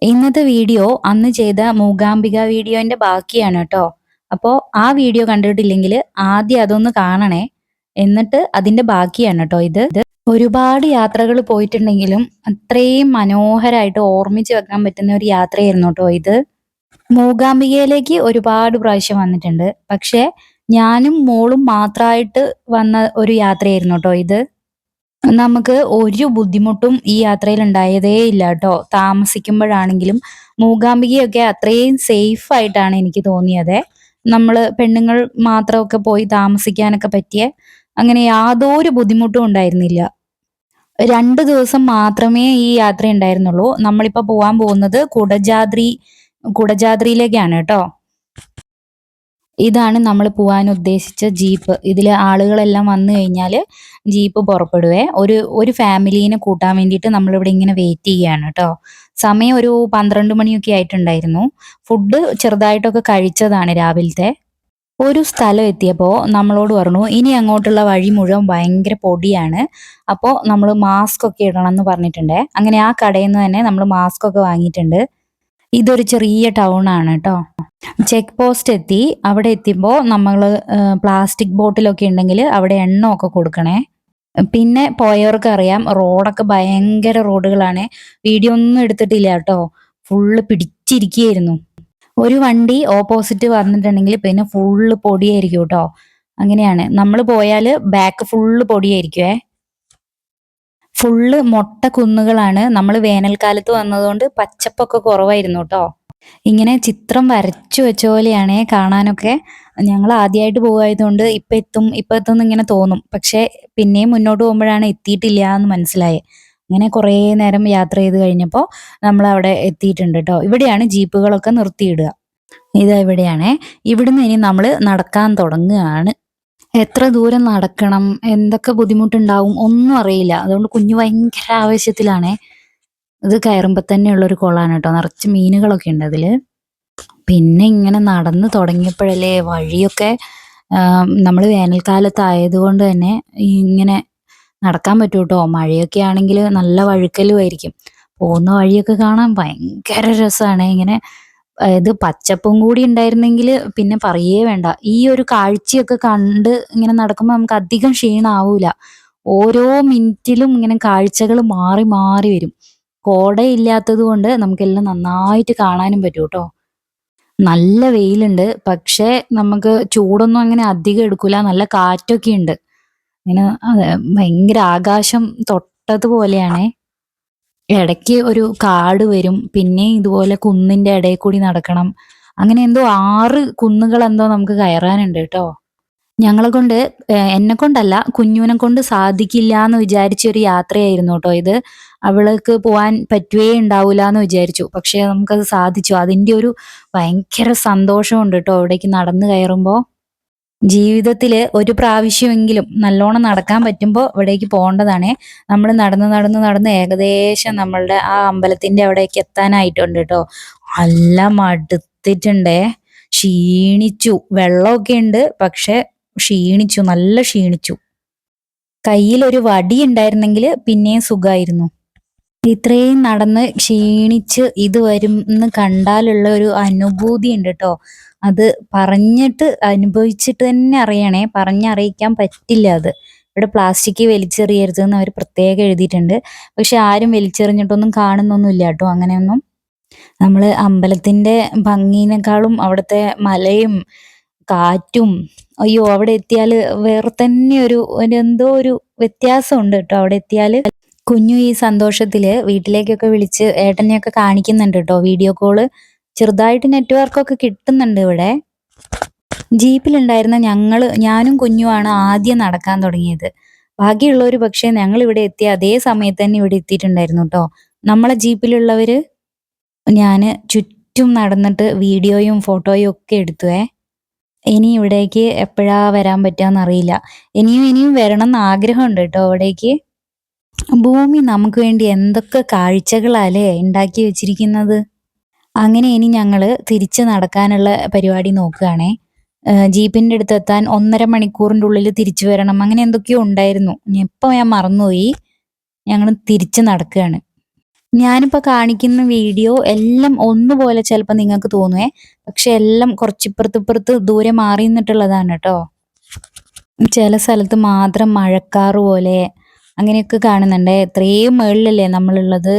ഇന്നത്തെ വീഡിയോ അന്ന് ചെയ്ത മൂകാംബിക വീഡിയോന്റെ ബാക്കിയാണ് കേട്ടോ. അപ്പോൾ ആ വീഡിയോ കണ്ടിട്ടില്ലെങ്കിൽ ആദ്യം അതൊന്ന് കാണണേ, എന്നിട്ട് അതിന്റെ ബാക്കിയാണ് കേട്ടോ ഇത്. ഒരുപാട് യാത്രകൾ പോയിട്ടുണ്ടെങ്കിലും അത്രയും മനോഹരമായിട്ട് ഓർമ്മിച്ച് വെക്കാൻ പറ്റുന്ന ഒരു യാത്രയായിരുന്നു കേട്ടോ ഇത്. മൂകാംബികയിലേക്ക് ഒരുപാട് പ്രാവശ്യം വന്നിട്ടുണ്ട്, പക്ഷെ ഞാനും മോളും മാത്രമായിട്ട് വന്ന ഒരു യാത്രയായിരുന്നു കേട്ടോ ഇത്. നമുക്ക് ഒരു ബുദ്ധിമുട്ടും ഈ യാത്രയിൽ ഉണ്ടായതേ ഇല്ല കേട്ടോ. താമസിക്കുമ്പോഴാണെങ്കിലും മൂകാംബികയൊക്കെ അത്രയും സേഫ് ആയിട്ടാണ് എനിക്ക് തോന്നിയത്. നമ്മൾ പെണ്ണുങ്ങൾ മാത്രമൊക്കെ പോയി താമസിക്കാനൊക്കെ പറ്റിയ അങ്ങനെ യാതൊരു ബുദ്ധിമുട്ടും ഉണ്ടായിരുന്നില്ല. 2 ദിവസം മാത്രമേ ഈ യാത്ര ഉണ്ടായിരുന്നുള്ളൂ. നമ്മളിപ്പോ പോവാൻ പോകുന്നത് കുടജാദ്രിയിലേക്കാണ് കേട്ടോ. ഇതാണ് നമ്മൾ പോകാൻ ഉദ്ദേശിച്ച ജീപ്പ്. ഇതിൽ ആളുകളെല്ലാം വന്നു കഴിഞ്ഞാൽ ജീപ്പ് പുറപ്പെടുവേ. ഒരു ഫാമിലീനെ കൂട്ടാൻ വേണ്ടിയിട്ട് നമ്മളിവിടെ ഇങ്ങനെ വെയിറ്റ് ചെയ്യുകയാണ് കേട്ടോ. സമയം ഒരു 12 മണിയൊക്കെ ആയിട്ടുണ്ടായിരുന്നു. ഫുഡ് ചെറുതായിട്ടൊക്കെ കഴിച്ചതാണ് രാവിലത്തെ. ഒരു സ്ഥലം എത്തിയപ്പോൾ നമ്മളോട് പറഞ്ഞു ഇനി അങ്ങോട്ടുള്ള വഴി മുഴുവൻ ഭയങ്കര പൊടിയാണ്, അപ്പോൾ നമ്മൾ മാസ്ക് ഒക്കെ ഇടണം എന്ന് പറഞ്ഞിട്ടുണ്ട്. അങ്ങനെ ആ കടയിൽ നിന്ന് തന്നെ നമ്മൾ മാസ്ക് ഒക്കെ വാങ്ങിയിട്ടുണ്ട്. ഇതൊരു ചെറിയ ടൗൺ ആണ് കേട്ടോ. ചെക്ക് പോസ്റ്റ് എത്തി. അവിടെ എത്തിയപ്പോൾ നമ്മൾ പ്ലാസ്റ്റിക് ബോട്ടിലൊക്കെ ഉണ്ടെങ്കിൽ അവിടെ എണ്ണമൊക്കെ കൊടുക്കണേ. പിന്നെ പോയവർക്ക് അറിയാം, റോഡൊക്കെ ഭയങ്കര റോഡുകളാണ്. വീഡിയോ ഒന്നും എടുത്തിട്ടില്ല കേട്ടോ, ഫുള്ള് പിടിച്ചിരിക്കുകയായിരുന്നു. ഒരു വണ്ടി ഓപ്പോസിറ്റ് വന്നിട്ടുണ്ടെങ്കിൽ പിന്നെ ഫുള്ള് പൊടിയായിരിക്കും കേട്ടോ. അങ്ങനെയാണ്, നമ്മൾ പോയാൽ ബാക്ക് ഫുള്ള് പൊടിയായിരിക്കുവേ. ഫുള്ള് മൊട്ട കുന്നുകളാണ്. നമ്മൾ വേനൽക്കാലത്ത് വന്നതുകൊണ്ട് പച്ചപ്പൊക്കെ കുറവായിരുന്നു കേട്ടോ. ഇങ്ങനെ ചിത്രം വരച്ചു വെച്ച പോലെയാണ് കാണാനൊക്കെ. ഞങ്ങൾ ആദ്യമായിട്ട് പോകുന്നതുകൊണ്ട് ഇപ്പം എത്തും ഇങ്ങനെ തോന്നും, പക്ഷെ പിന്നെയും മുന്നോട്ട് പോകുമ്പോഴാണ് എത്തിയിട്ടില്ല എന്ന് മനസ്സിലായത്. അങ്ങനെ കുറേ നേരം യാത്ര ചെയ്ത് കഴിഞ്ഞപ്പോൾ നമ്മൾ അവിടെ എത്തിയിട്ടുണ്ട് കേട്ടോ. ഇവിടെയാണ് ജീപ്പുകളൊക്കെ നിർത്തിയിടുക. ഇതാ ഇവിടെയാണേ. ഇവിടുന്ന് ഇനി നമ്മൾ നടക്കാൻ തുടങ്ങുകയാണ്. എത്ര ദൂരം നടക്കണം, എന്തൊക്കെ ബുദ്ധിമുട്ടുണ്ടാവും ഒന്നും അറിയില്ല. അതുകൊണ്ട് കുഞ്ഞു ഭയങ്കര ആവേശത്തിലാണേ. ഇത് കയറുമ്പോൾ തന്നെയുള്ളൊരു കുളമാണ് കേട്ടോ, നിറച്ച് മീനുകളൊക്കെ ഉണ്ട് അതിൽ. പിന്നെ ഇങ്ങനെ നടന്ന് തുടങ്ങിയപ്പോഴല്ലേ വഴിയൊക്കെ, നമ്മൾ വേനൽക്കാലത്ത് ആയതുകൊണ്ട് തന്നെ ഇങ്ങനെ നടക്കാൻ പറ്റൂ കേട്ടോ. മഴയൊക്കെ ആണെങ്കിൽ നല്ല വഴുക്കലും ആയിരിക്കും. പോകുന്ന വഴിയൊക്കെ കാണാൻ ഭയങ്കര രസമാണ്. ഇങ്ങനെ ഇത് പച്ചപ്പും കൂടി ഉണ്ടായിരുന്നെങ്കിൽ പിന്നെ പറയേ വേണ്ട. ഈ ഒരു കാഴ്ചയൊക്കെ കണ്ട് ഇങ്ങനെ നടക്കുമ്പോൾ നമുക്ക് അധികം ക്ഷീണമാവൂല. ഓരോ മിനിറ്റിലും ഇങ്ങനെ കാഴ്ചകൾ മാറി മാറി വരും. കോടയില്ലാത്തത് കൊണ്ട് നമുക്കെല്ലാം നന്നായിട്ട് കാണാനും പറ്റും കേട്ടോ. നല്ല വെയിലുണ്ട്, പക്ഷെ നമുക്ക് ചൂടൊന്നും അങ്ങനെ അധികം എടുക്കൂല. നല്ല കാറ്റൊക്കെ ഉണ്ട്. ഇങ്ങനെ ഭയങ്കര ആകാശം തൊട്ടതുപോലെയാണേ. ഇടയ്ക്ക് ഒരു കാട് വരും, പിന്നെ ഇതുപോലെ കുന്നിന്റെ ഇടയിൽ കൂടി നടക്കണം. അങ്ങനെ എന്തോ 6 കുന്നുകൾ എന്തോ നമുക്ക് കയറാനുണ്ട് കേട്ടോ. എന്നെ കൊണ്ടല്ല, കുഞ്ഞുവിനെ കൊണ്ട് സാധിക്കില്ല എന്ന് വിചാരിച്ച ഒരു യാത്രയായിരുന്നു കേട്ടോ ഇത്. അവൾക്ക് പോവാൻ പറ്റുകയേ ഉണ്ടാവൂല എന്ന് വിചാരിച്ചു, പക്ഷെ നമുക്കത് സാധിച്ചു. അതിന്റെ ഒരു ഭയങ്കര സന്തോഷമുണ്ട് കേട്ടോ ഇവിടേക്ക് നടന്നു കയറുമ്പോൾ. ജീവിതത്തിൽ ഒരു പ്രാവശ്യമെങ്കിലും നല്ലോണം നടക്കാൻ പറ്റുമ്പോൾ ഇവിടേക്ക് പോകേണ്ടതാണേ. നമ്മൾ നടന്ന് നടന്ന് നടന്ന് ഏകദേശം നമ്മളുടെ ആ അമ്പലത്തിന്റെ അവിടേക്ക് എത്താനായിട്ടുണ്ട് കേട്ടോ. നല്ല മടുത്തിട്ടുണ്ടേ, ക്ഷീണിച്ചു. വെള്ളമൊക്കെ ഉണ്ട്, പക്ഷെ ക്ഷീണിച്ചു, നല്ല ക്ഷീണിച്ചു. കയ്യിൽ ഒരു വടി ഉണ്ടായിരുന്നെങ്കിൽ പിന്നെയും സുഖമായിരുന്നു. ഇത്രയും നടന്ന് ക്ഷീണിച്ച് ഇത് വരുമെന്ന് കണ്ടാലുള്ള ഒരു അനുഭൂതി ഉണ്ട് കേട്ടോ. അത് പറഞ്ഞിട്ട് അനുഭവിച്ചിട്ട് തന്നെ അറിയണേ, പറഞ്ഞറിയിക്കാൻ പറ്റില്ല. അത് ഇവിടെ പ്ലാസ്റ്റിക് വലിച്ചെറിയരുത് എന്ന് അവർ പ്രത്യേകം എഴുതിയിട്ടുണ്ട്. പക്ഷെ ആരും വലിച്ചെറിഞ്ഞിട്ടൊന്നും കാണുന്നൊന്നുമില്ല കേട്ടോ. അങ്ങനെയൊന്നും നമ്മൾ അമ്പലത്തിന്റെ ഭംഗിനേക്കാളും അവിടുത്തെ മലയും കാറ്റും, അയ്യോ അവിടെ എത്തിയാൽ വേറെ തന്നെ ഒരു എന്തോ ഒരു വ്യത്യാസമുണ്ട് കേട്ടോ അവിടെ എത്തിയാൽ. കുഞ്ഞു ഈ സന്തോഷത്തില് വീട്ടിലേക്കൊക്കെ വിളിച്ച് ഏട്ടനെയൊക്കെ കാണിക്കുന്നുണ്ട് കേട്ടോ. വീഡിയോ കോള് ചെറുതായിട്ട് നെറ്റ്വർക്കൊക്കെ കിട്ടുന്നുണ്ട് ഇവിടെ. ജീപ്പിലുണ്ടായിരുന്ന ഞാനും കുഞ്ഞുമാണ് ആദ്യം നടക്കാൻ തുടങ്ങിയത്. ബാക്കിയുള്ളവര് പക്ഷേ ഞങ്ങളിവിടെ എത്തിയ അതേ സമയത്ത് തന്നെ ഇവിടെ എത്തിയിട്ടുണ്ടായിരുന്നു ട്ടോ. നമ്മളെ ജീപ്പിലുള്ളവര് ഞാന് ചുറ്റും നടന്നിട്ട് വീഡിയോയും ഫോട്ടോയും ഒക്കെ എടുത്തുവേ. ഇനി ഇവിടേക്ക് എപ്പഴാ വരാൻ പറ്റാന്നറിയില്ല. ഇനിയും വരണംന്ന് ആഗ്രഹമുണ്ട് ട്ടോ ഇവിടേക്ക്. ഭൂമി നമുക്ക് വേണ്ടി എന്തൊക്കെ കാഴ്ചകളാല്ലേ ഉണ്ടാക്കി വെച്ചിരിക്കുന്നത്. അങ്ങനെ ഇനി ഞങ്ങള് തിരിച്ച് നടക്കാനുള്ള പരിപാടി നോക്കുകയാണേ. ജീപ്പിന്റെ അടുത്തെത്താൻ 1.5 മണിക്കൂറിന്റെ ഉള്ളിൽ തിരിച്ചു വരണം. അങ്ങനെ എന്തൊക്കെയോ ഉണ്ടായിരുന്നു. ഇപ്പൊ ഞാൻ മറന്നുപോയി. ഞങ്ങള് തിരിച്ച് നടക്കുകയാണ്. ഞാനിപ്പോ കാണിക്കുന്ന വീഡിയോ എല്ലാം ഒന്നുപോലെ ചിലപ്പോ നിങ്ങൾക്ക് തോന്നുവേ. പക്ഷെ എല്ലാം കുറച്ച് ഇപ്പുറത്ത് ദൂരെ മാറി നിന്നിട്ടുള്ളതാണ് ട്ടോ. ചില സ്ഥലത്ത് മാത്രം മഴക്കാറ് പോലെ അങ്ങനെയൊക്കെ കാണുന്നുണ്ടേ. എത്രയും മേളിലല്ലേ നമ്മളുള്ളത്.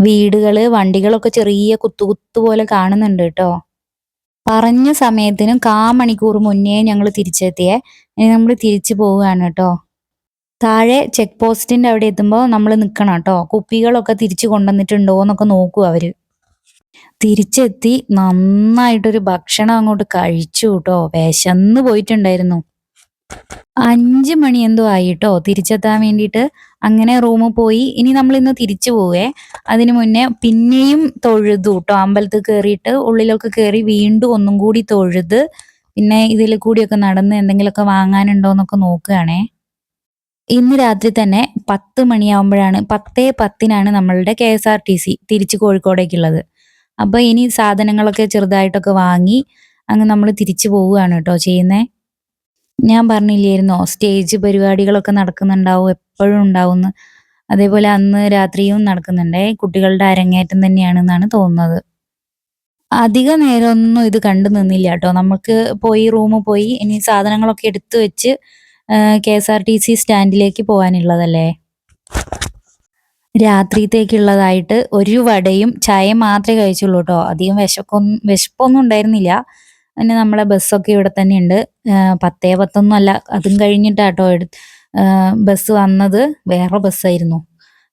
വീടുകള്, വണ്ടികളൊക്കെ ചെറിയ കുത്തു പോലെ കാണുന്നുണ്ട് ട്ടോ. പറഞ്ഞ സമയത്തിനും 1/4 മണിക്കൂർ മുന്നേ ഞങ്ങൾ തിരിച്ചെത്തിയേ. ഇനി നമ്മൾ തിരിച്ചു പോവുകയാണ് ട്ടോ. താഴെ ചെക്ക് പോസ്റ്റിന്റെ അവിടെ എത്തുമ്പോൾ നമ്മൾ നിൽക്കണം ട്ടോ. കുപ്പികളൊക്കെ തിരിച്ചു കൊണ്ടുവന്നിട്ടുണ്ടോ എന്നൊക്കെ നോക്കൂ അവര്. തിരിച്ചെത്തി നന്നായിട്ടൊരു ഭക്ഷണം അങ്ങോട്ട് കഴിച്ചു ട്ടോ. വിശന്ന് പോയിട്ടുണ്ടായിരുന്നു. 5 മണി എന്തോ ആയിട്ടോ തിരിച്ചെത്താൻ വേണ്ടിയിട്ട്. അങ്ങനെ റൂമിൽ പോയി. ഇനി നമ്മൾ ഇന്ന് തിരിച്ചു പോവേ. അതിനു മുന്നേ പിന്നെയും തൊഴുതു ട്ടോ. അമ്പലത്തിൽ കയറിയിട്ട് ഉള്ളിലൊക്കെ കയറി വീണ്ടും ഒന്നും കൂടി തൊഴുത് പിന്നെ ഇതിൽ കൂടിയൊക്കെ നടന്ന് എന്തെങ്കിലുമൊക്കെ വാങ്ങാനുണ്ടോ എന്നൊക്കെ നോക്കുകയാണേ. ഇന്ന് രാത്രി തന്നെ 10 മണിയാവുമ്പോഴാണ് 10:10 നമ്മളുടെ KSRTC തിരിച്ച് കോഴിക്കോടേക്കുള്ളത്. അപ്പോൾ ഇനി സാധനങ്ങളൊക്കെ ചെറുതായിട്ടൊക്കെ വാങ്ങി അങ്ങ് നമ്മൾ തിരിച്ചു പോവുകയാണ് കേട്ടോ ചെയ്യുന്നേ. ഞാൻ പറഞ്ഞില്ലായിരുന്നോ സ്റ്റേജ് പരിപാടികളൊക്കെ നടക്കുന്നുണ്ടാവും, എപ്പോഴും ഉണ്ടാവുമെന്ന്. അതേപോലെ അന്ന് രാത്രിയും നടക്കുന്നുണ്ടേ. കുട്ടികളുടെ അരങ്ങേറ്റം തന്നെയാണെന്നാണ് തോന്നുന്നത്. അധിക നേരമൊന്നും ഇത് കണ്ടു നിന്നില്ല കേട്ടോ. നമുക്ക് റൂമിൽ പോയി ഇനി സാധനങ്ങളൊക്കെ എടുത്തു വെച്ച് KSRTC സ്റ്റാൻഡിലേക്ക് പോകാനുള്ളതല്ലേ. രാത്രിത്തേക്കുള്ളതായിട്ട് ഒരു വടയും ചായയും മാത്രമേ കഴിച്ചുള്ളൂ കേട്ടോ. അധികം വിശപ്പൊന്നും ഉണ്ടായിരുന്നില്ല. പിന്നെ നമ്മളെ ബസ്സൊക്കെ ഇവിടെ തന്നെ ഉണ്ട്. 10:10 അല്ല, അതും കഴിഞ്ഞിട്ടാട്ടോ ബസ് വന്നത്. വേറെ ബസ്സായിരുന്നു.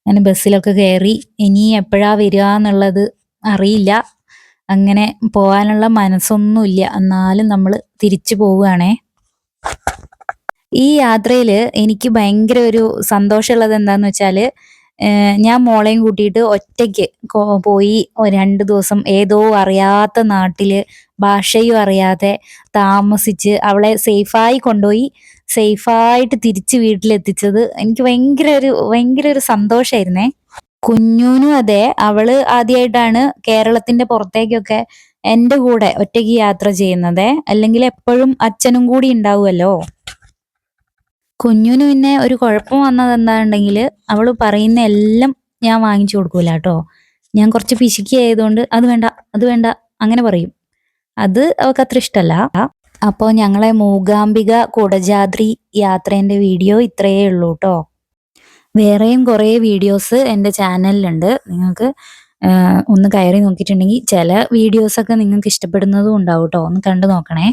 അങ്ങനെ ബസ്സിലൊക്കെ കയറി. ഇനി എപ്പോഴാ വരിക എന്നുള്ളത് അറിയില്ല. അങ്ങനെ പോകാനുള്ള മനസ്സൊന്നുമില്ല. എന്നാലും നമ്മൾ തിരിച്ചു പോവുകയാണേ. ഈ യാത്രയിൽ എനിക്ക് ഭയങ്കര ഒരു സന്തോഷമുള്ളത് എന്താന്ന് വെച്ചാൽ, ഞാൻ മോളെയും കൂട്ടിയിട്ട് ഒറ്റയ്ക്ക് പോയി 2 ദിവസം ഏതോ അറിയാത്ത നാട്ടില് ഭാഷയും അറിയാതെ താമസിച്ച് അവളെ സേഫായി കൊണ്ടുപോയി സേഫായിട്ട് തിരിച്ച് വീട്ടിലെത്തിച്ചത് എനിക്ക് ഭയങ്കര ഒരു സന്തോഷമായിരുന്നേ. കുഞ്ഞൂനും അതെ, അവള് ആദ്യമായിട്ടാണ് കേരളത്തിന്റെ പുറത്തേക്കൊക്കെ എൻ്റെ കൂടെ ഒറ്റയ്ക്ക് യാത്ര ചെയ്യുന്നത്. അല്ലെങ്കിൽ എപ്പോഴും അച്ഛനും കൂടി ഉണ്ടാവുമല്ലോ. കുഞ്ഞുന് പിന്നെ ഒരു കുഴപ്പം വന്നത് എന്താണെന്നുണ്ടെങ്കിൽ, അവള് പറയുന്ന എല്ലാം ഞാൻ വാങ്ങിച്ചു കൊടുക്കൂല കേട്ടോ. ഞാൻ കുറച്ച് പിശുക്കി ആയതുകൊണ്ട് അത് വേണ്ട അങ്ങനെ പറയും. അത് അവൾക്ക് അത്ര ഇഷ്ടമല്ല. അപ്പോൾ ഞങ്ങളെ മൂകാംബിക കുടജാദ്രി യാത്രേൻ്റെ വീഡിയോ ഇത്രയേ ഉള്ളൂ കേട്ടോ. വേറെയും കുറേ വീഡിയോസ് എൻ്റെ ചാനലിലുണ്ട്. നിങ്ങൾക്ക് ഒന്ന് കയറി നോക്കിയിട്ടുണ്ടെങ്കിൽ ചില വീഡിയോസൊക്കെ നിങ്ങൾക്ക് ഇഷ്ടപ്പെടുന്നതും ഉണ്ടാവും കേട്ടോ. ഒന്ന് കണ്ടു നോക്കണേ.